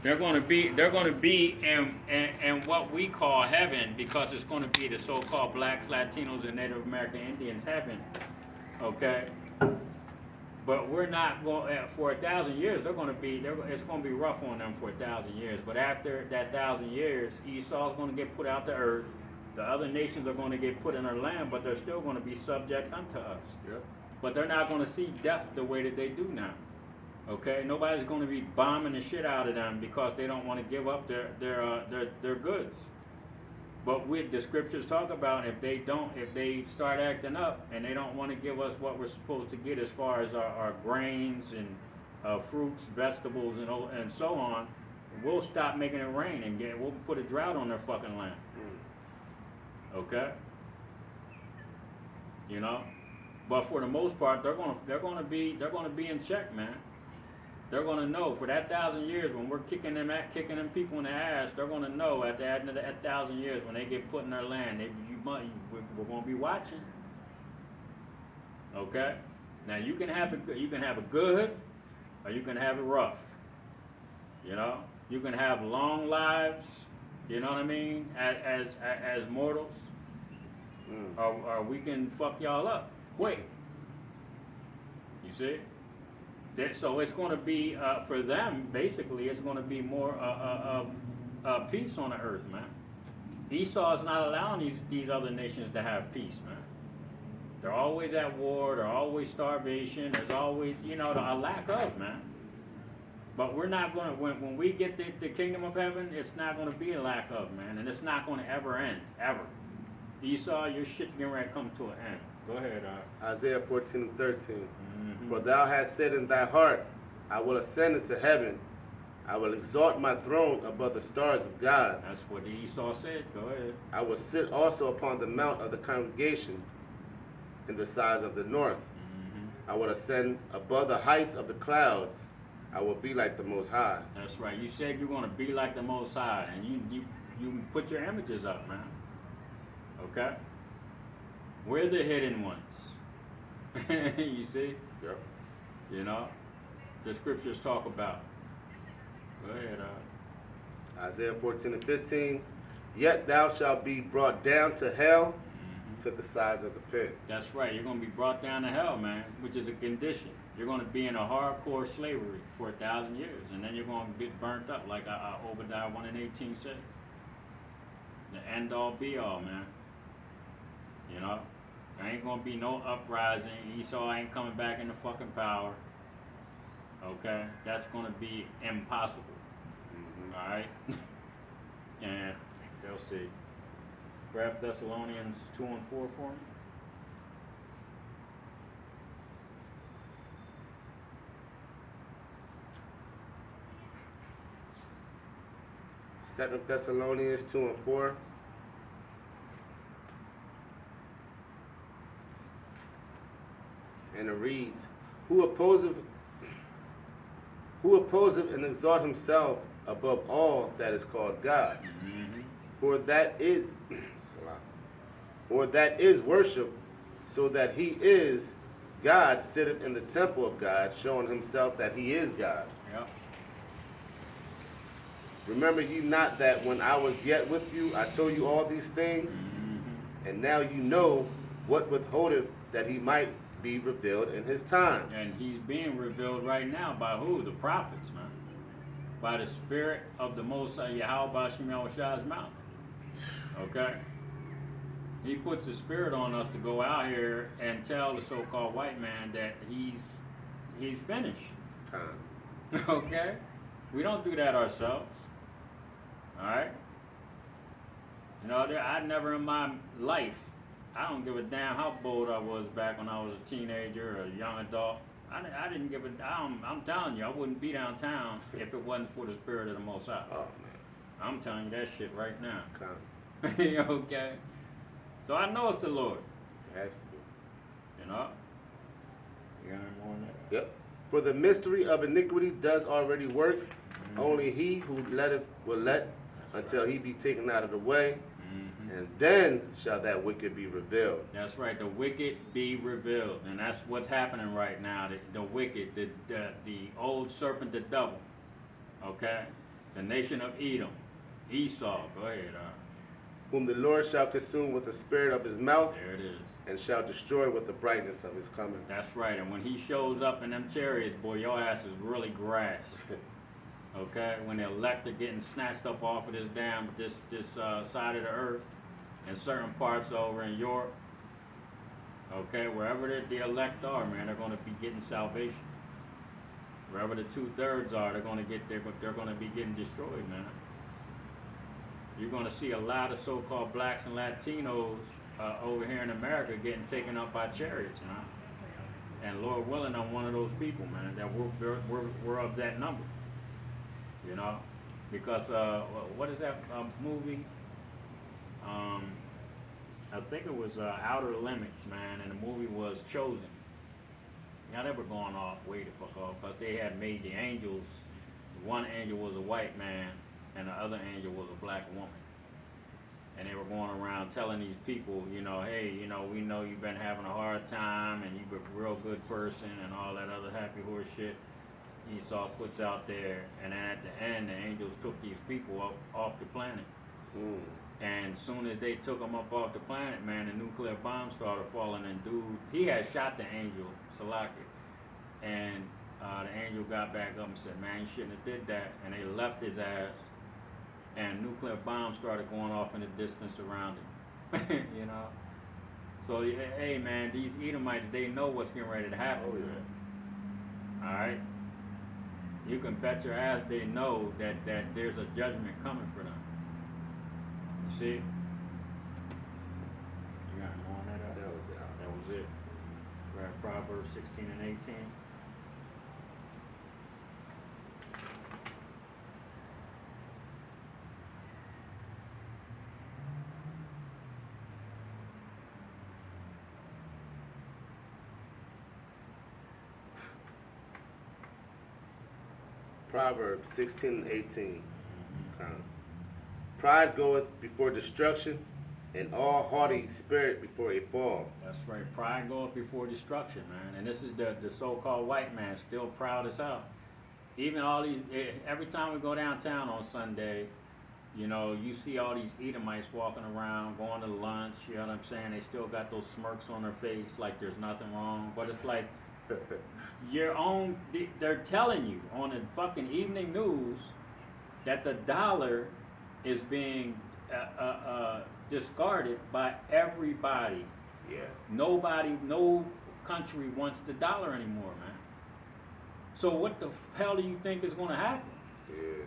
They're going to be in what we call heaven, because it's going to be the so-called blacks, Latinos, and Native American Indians heaven. Okay, but we're not going for 1,000 years. It's going to be rough on them for 1,000 years. But after that 1,000 years, Esau's going to get put out the earth. The other nations are going to get put in our land, but they're still going to be subject unto us. Yep. But they're not going to see death the way that they do now. Okay, nobody's going to be bombing the shit out of them because they don't want to give up their goods. But the scriptures talk about if they start acting up and they don't want to give us what we're supposed to get as far as our grains and fruits, vegetables, and so on, we'll stop making it rain and we'll put a drought on their fucking land. Okay, you know, but for the most part, they're gonna be in check, man. They're going to know for that 1,000 years when we're kicking them people in the ass. They're going to know at the end of that 1,000 years when they get put in their land, we're going to be watching. Okay. Now you can have a good, or you can have it rough. You know, you can have long lives. You know what I mean? As mortals, or we can fuck y'all up quick. You see? So it's going to be, for them, basically, it's going to be more peace on the earth, man. Esau is not allowing these other nations to have peace, man. They're always at war. They're always starvation. There's always, a lack of, man. But we're not going to, when we get the kingdom of heaven, it's not going to be a lack of, man. And it's not going to ever end, ever. Esau, your shit's getting ready to come to an end. Go ahead, Isaiah 14:13. For thou hast said in thy heart, I will ascend into heaven. I will exalt my throne above the stars of God. That's what Esau said. Go ahead. I will sit also upon the mount of the congregation in the sides of the north. I will ascend above the heights of the clouds. I will be like the Most High. That's right. You said you're going to be like the Most High, and you put your images up, man. Okay? We're the hidden ones. You see? Yep. You know? The scriptures talk about. Go ahead, Isaiah 14:15. Yet thou shalt be brought down to hell, to the sides of the pit. That's right. You're going to be brought down to hell, man, which is a condition. You're going to be in a hardcore slavery for 1,000 years, and then you're going to get burnt up, like Obadiah 1:18 said. The end all be all, man. You know? There ain't gonna be no uprising. Esau ain't coming back into fucking power. Okay? That's gonna be impossible. Alright? Yeah, they'll see. Grab Thessalonians 2:4 for me. Second Thessalonians 2:4. And it reads, Who opposeth and exalt himself above all that is called God? For that is worship, so that he is God, sitteth in the temple of God, showing himself that he is God. Yep. Remember ye not that when I was yet with you, I told you all these things? And now you know what withholdeth that he might be revealed in his time. And he's being revealed right now by who? The prophets, man. By the Spirit of the Most High Yahweh Bashim Yahushai's mouth. Okay? He puts the Spirit on us to go out here and tell the so-called white man that he's finished. Okay? We don't do that ourselves. Alright? I never in my life, I don't give a damn how bold I was back when I was a teenager or a young adult. I didn't give a damn. I'm telling you, I wouldn't be downtown if it wasn't for the Spirit of the Most High. Oh, man. I'm telling you that shit right now. Okay? So I know it's the Lord. It has to be. You know? You got any more on that? Yep. For the mystery of iniquity does already work. Only he who letteth will let until he be taken out of the way. And then shall that wicked be revealed. That's right, the wicked be revealed. And that's what's happening right now. The wicked, the old serpent, the devil. Okay? The nation of Edom. Esau. Go ahead. Whom the Lord shall consume with the spirit of his mouth, There it is. and shall destroy with the brightness of his coming. That's right. And when he shows up in them chariots, boy, your ass is really grass. Okay? When the elect are getting snatched up off of this side of the earth, in certain parts over in Europe, okay, wherever the elect are, man, they're going to be getting salvation. Wherever the 2/3 are, they're going to be getting destroyed, man. You're going to see a lot of so-called blacks and Latinos over here in America getting taken up by chariots, man. And Lord willing, I'm one of those people, man, that we're of that number. You know, because what is that movie? I think it was Outer Limits, man, and the movie was Chosen. Now they were going off way the fuck off, because they had made the angels. One angel was a white man, and the other angel was a black woman. And they were going around telling these people, you know, hey, you know, we know you've been having a hard time, and you're a real good person, and all that other happy horse shit Esau puts out there. And then at the end, the angels took these people up off the planet. And as soon as they took them up off the planet, man, the nuclear bomb started falling, and dude, he had shot the angel, Salaki. And the angel got back up and said, man, you shouldn't have did that. And they left his ass, and nuclear bombs started going off in the distance around him. You know? So, hey, man, these Edomites, they know what's getting ready to happen. Oh, yeah. All right? You can bet your ass they know that there's a judgment coming for them. You see? You got more on that? That was it. We're at Proverbs 16 and 18. Proverbs 16 and 18. Pride goeth before destruction, and all haughty spirit before a fall. That's right. Pride goeth before destruction, man. And this is the so-called white man, still proud as hell. Even all these, every time we go downtown on Sunday, you know, you see all these Edomites walking around, going to lunch, you know what I'm saying? They still got those smirks on their face like there's nothing wrong. But it's like, they're telling you on the fucking evening news that the dollar is being discarded by everybody. Yeah. Nobody, no country wants the dollar anymore, man. So what the hell do you think is going to happen? Yeah.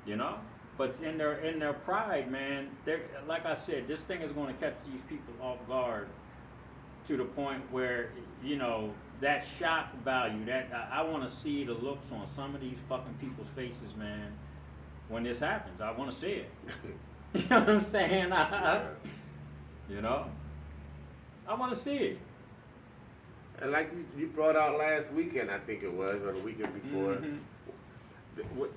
You know? But in their pride, man, they're, like I said, this thing is going to catch these people off guard to the point where, you know, that shock value, that I want to see the looks on some of these fucking people's faces, man, when this happens. I want to see it. You know what I'm saying? You know? I want to see it. And like you brought out last weekend, I think it was, or the weekend before,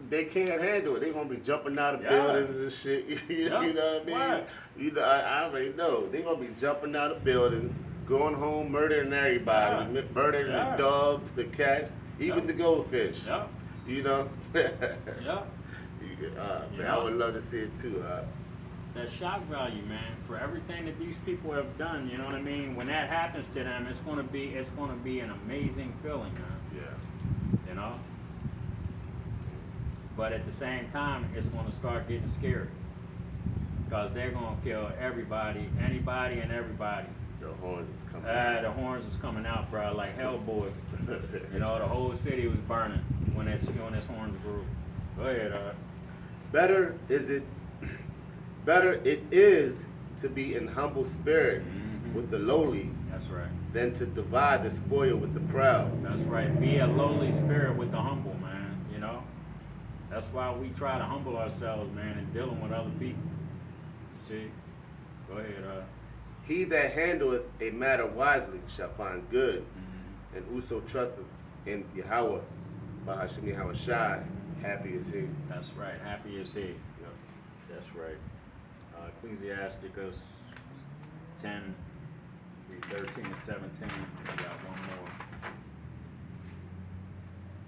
they can't handle it. They're going to be jumping out of buildings and shit. You know what I mean? Right. You know, I already know. They're going to be jumping out of buildings, going home, murdering everybody. Murdering the dogs, the cats, even the goldfish. You know? Man, I would love to see it too. That shock value, man, for everything that these people have done, you know what I mean? When that happens to them, it's gonna be an amazing feeling, man. Yeah. You know? But at the same time, it's gonna start getting scary. Because they're gonna kill everybody, anybody and everybody. The horns is coming out. The horns is coming out, bro, like Hellboy. You know, the whole city was burning when his horns grew. Go ahead, Better it is to be in humble spirit with the lowly. That's right. Than to divide the spoil with the proud. That's right. Be a lowly spirit with the humble, man. You know? That's why we try to humble ourselves, man, in dealing with other people. See? Go ahead, He that handleth a matter wisely shall find good, and whoso trusteth in Yahweh, Bahashim Yahweh Shai, happy is he. That's right. Happy is he. Yep. That's right. Ecclesiasticus 10, read 13 and 17. We got one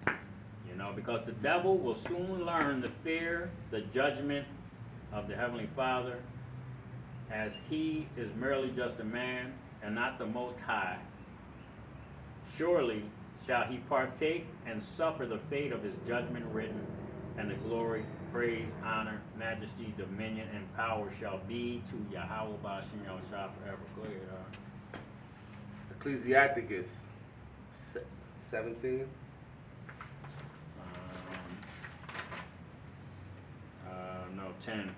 more. You know, because the devil will soon learn to fear the judgment of the Heavenly Father, as he is merely just a man and not the Most High. Surely shall he partake and suffer the fate of his judgment written, and the glory, praise, honor, majesty, dominion, and power shall be to Yahweh Ba'ashem Yahushua forever. Go ahead. Ecclesiasticus 17. No, 10.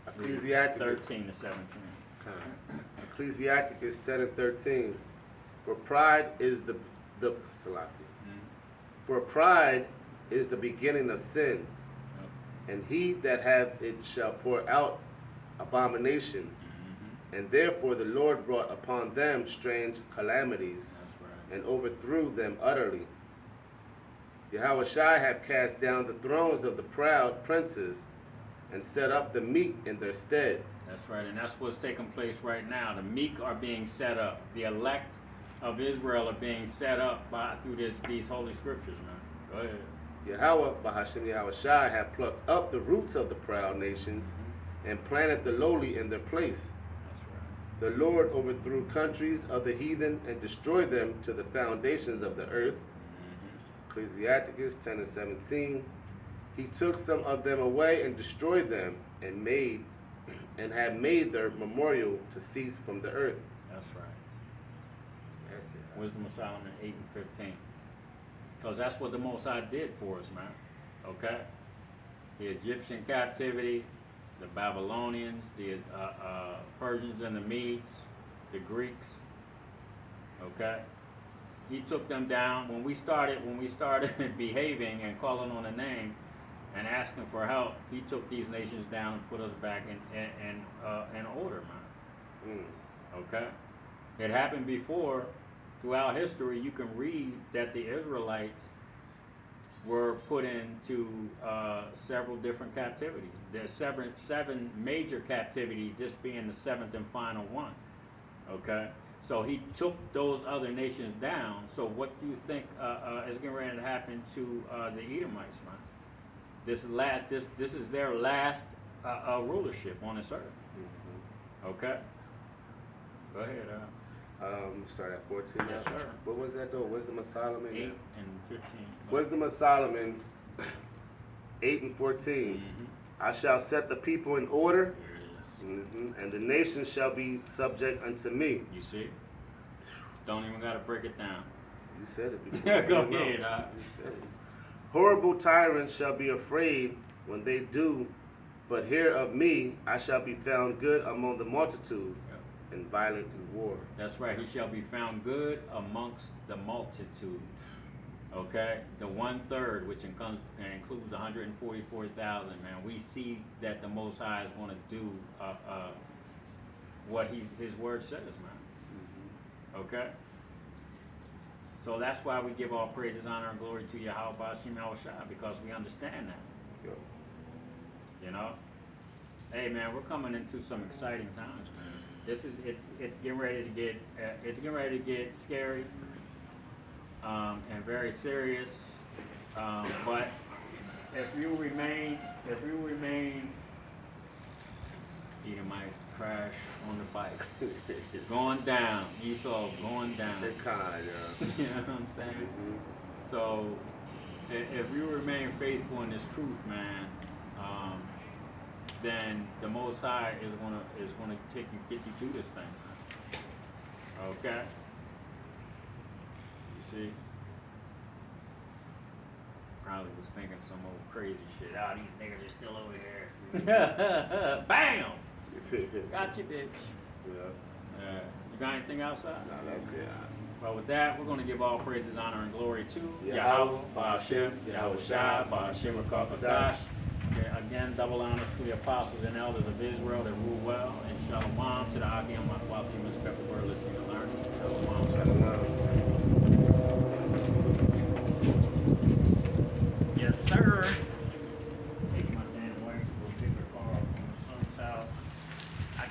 Ecclesiasticus 13 to 17. Ecclesiasticus 10 and 13. For pride is the For pride is the beginning of sin, and he that hath it shall pour out abomination. And therefore the Lord brought upon them strange calamities, and overthrew them utterly. Yahushua hath cast down the thrones of the proud princes, and set up the meek in their stead. That's right, and that's what's taking place right now. The meek are being set up. The elect of Israel are being set up through these holy scriptures, man. Go ahead. Yahweh, Bahashem Yahushua, hath plucked up the roots of the proud nations, and planted the lowly in their place. That's right. The Lord overthrew countries of the heathen, and destroyed them to the foundations of the earth. Ecclesiasticus 10 and 17. He took some of them away and destroyed them, and had made their memorial to cease from the earth. That's right. That's it. Wisdom of Solomon 8 and 15. Because that's what the Most High did for us, man. Okay? The Egyptian captivity, the Babylonians, the Persians and the Medes, the Greeks. Okay? He took them down. When we started behaving and calling on a name and asking for help, he took these nations down and put us back in order, man. Okay? It happened before. Throughout history, you can read that the Israelites were put into several different captivities. There's seven major captivities, this being the seventh and final one. Okay? So he took those other nations down. So what do you think is getting ready to happen to the Edomites, man? This is their last rulership on this earth. Okay? Go ahead. Start at 14. Yes, sir. What was that though? Wisdom of Solomon? 8 and 15. Wisdom of Solomon 8 and 14. I shall set the people in order, There it is. and the nations shall be subject unto me. You see? Don't even got to break it down. You said it before. Go You know. ahead. You said it. Horrible tyrants shall be afraid when they do, but hear of me, I shall be found good among the multitude, and violent in war. That's right. He shall be found good amongst the multitude. Okay? The 1/3, which includes 144,000, man. We see that the Most High is going to do what his word says, man. Okay? So that's why we give all praises, honor, and glory to Yahweh Ba'ashem Yahushua, because we understand that. Yo. You know? Hey, man, we're coming into some exciting times, man. It's getting ready to get scary, and very serious. But if you remain, Edomite crash on the bike, going down. Esau going down. They're kind, yeah. You know what I'm saying? So if you remain faithful in this truth, man, then the Most High is gonna get you through this thing. Okay? You see? Probably was thinking some old crazy shit. Oh, these niggas are still over here. Bam! Got you, bitch. Yeah. You got anything outside? No, that's it. Well, with that, we're going to give all praises, honor, and glory to Yahweh, Ba'ashem, Yahushua, Ba'ashem Rakakadash. Again, double honors to the apostles and elders of Israel that rule well, and shalom to the Akim, my Fatima, respectful wordless